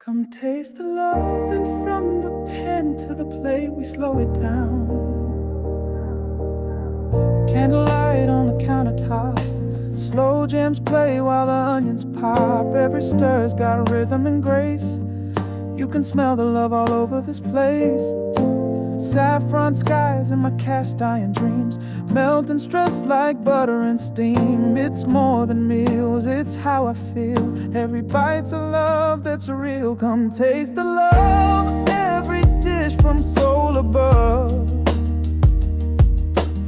Come taste the love, and from the pen to the plate we slow it down. Candlelight on the countertop, slow jams play while the onions pop. Every stir's got rhythm and grace. You can smell the love all over this place. Saffron skies and my cast iron dreams, melting stress like butter and steam. It's more than meals, it's how I feel. Every bite's a love that's real. Come taste the love, every dish from soul above.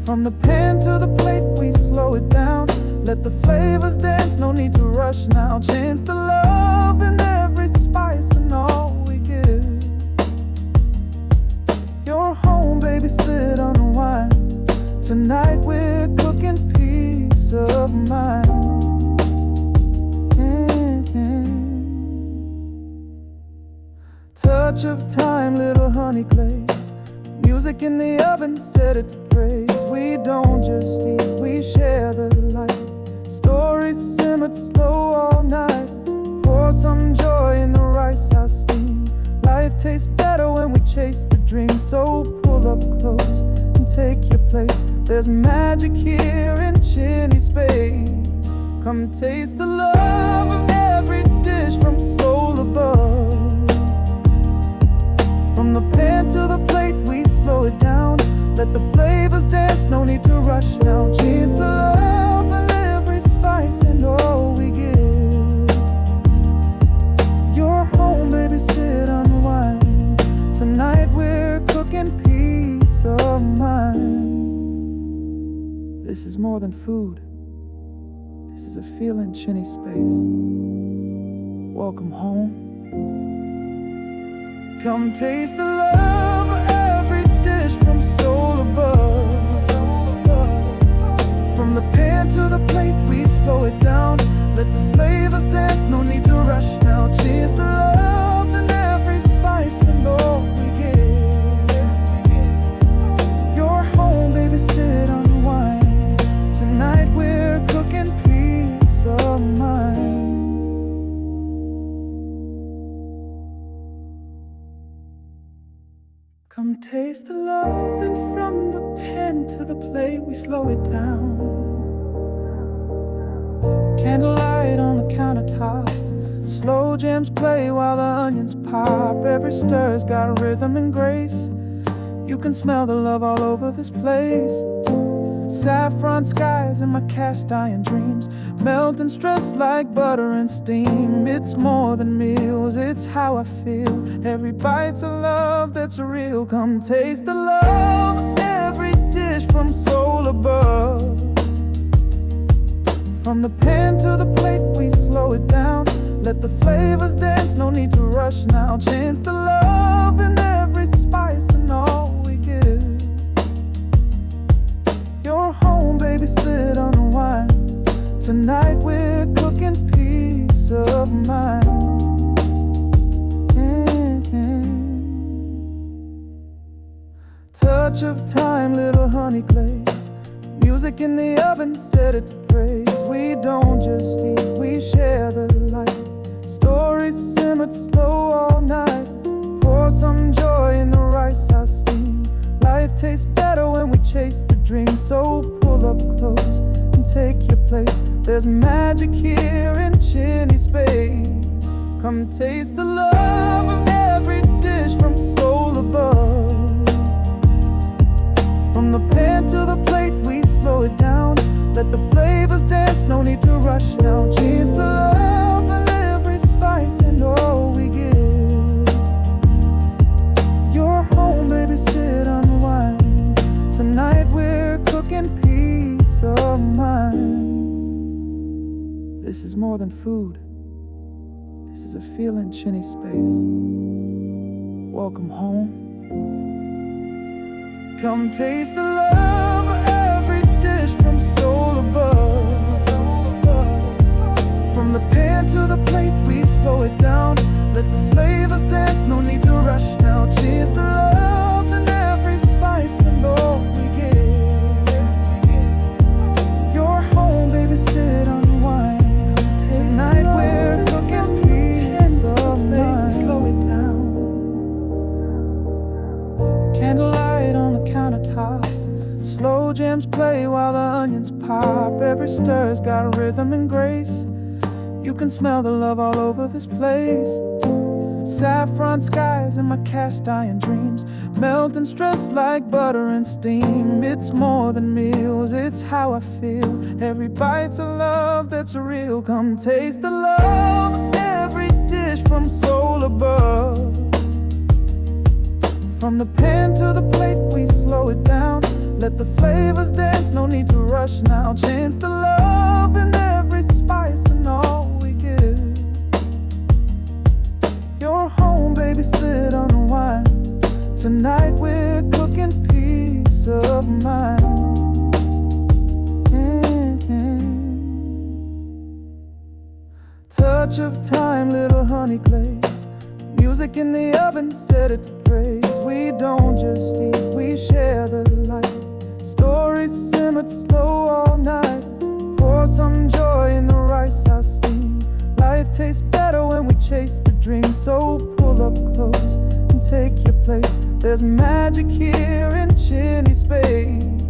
From the pan to the plate we slow it down. Let the flavors dance, no need to rush now. Chance the love in every spice and all we give. You're home, baby, sit unwind. Tonight we're cooking peace of mind. Touch of time, little honey glaze. Music in the oven, set it to praise. We don't just eat, we share the light. Stories simmered slow all night. Pour some joy in the rice I steam. Life tastes better when we chase the dream. So pull up close and take your place. There's magic here in chilly space. Come taste the love of every dish from soul above. From the pan to the plate we slow it down. Let the flavors dance, no need to rush now. Cheers to love and every spice and all we give. You're home, baby, sit unwind. Tonight we're cooking peace of mind. This is more than food. This is a feeling, chinny space. Welcome home. Come taste the love of every dish from soul above. From the pan to the plate we slow it down. Let the flavors dance, no need to rush now. Cheers to love and every spice and all we give. You're home, baby, sit unwind. Tonight we're cooking peace of mind. Come taste the love, and from the pen to the plate we slow it down. Candlelight on the countertop, slow jams play while the onions pop. Every stir's got rhythm and grace. You can smell the love all over this place. Saffron skies and my cast iron dreams, melting stress like butter and steam. It's more than meals, it's how I feel. Every bite's a love that's real. Come taste the love, every dish from soul above. From the pan to the plate we slow it down. Let the flavors dance, no need to rush now. Chance the love in every spice and all we give. You're home, baby, sit unwind. Tonight we're cooking peace of mind. Touch of time, little honey glaze. Music in the oven, set it to praise. We don't just eat, we share the light. Stories simmered slow all night. Pour some joy in the rice I steam. Life tastes better when we chase the dream. So pull up close and take your place. There's magic here in chilly space. Come taste the love of every dish from soul above. From the pan to the plate we slow it down. Let the flavors dance, no need to rush now. Cheers to love and every spice and all we give. You're home, baby, sit unwind. Tonight we're cooking peace of mind. This is more than food. This is a feeling, chinny space. Welcome home. Come taste the love of every dish from soul above. From the pan to the plate we slow it down. Let the flavors dance, no need to rush now. Cheers to love and every spice and all we give. You're home, baby, sit unwind. Tonight we're cooking peace of mind. Slow jams play while the onions pop. Every stir's got rhythm and grace. You can smell the love all over this place. Saffron skies in my cast iron dreams, melting stress like butter and steam. It's more than meals, it's how I feel. Every bite's a love that's real. Come taste the love, every dish from soul above. From the pan to the plate, we slow it down. Let the flavors dance, no need to rush now. Chance the love in every spice and all we give. You're home, baby, sit unwind. Tonight we're cooking peace of mind. Touch of time, little honey glaze. Music in the oven, set it to praise. We don't just eat, we share the light. Stories simmered slow all night. Pour some joy in the rice I steam. Life tastes better when we chase the dream. So pull up close and take your place. There's magic here in chilly space.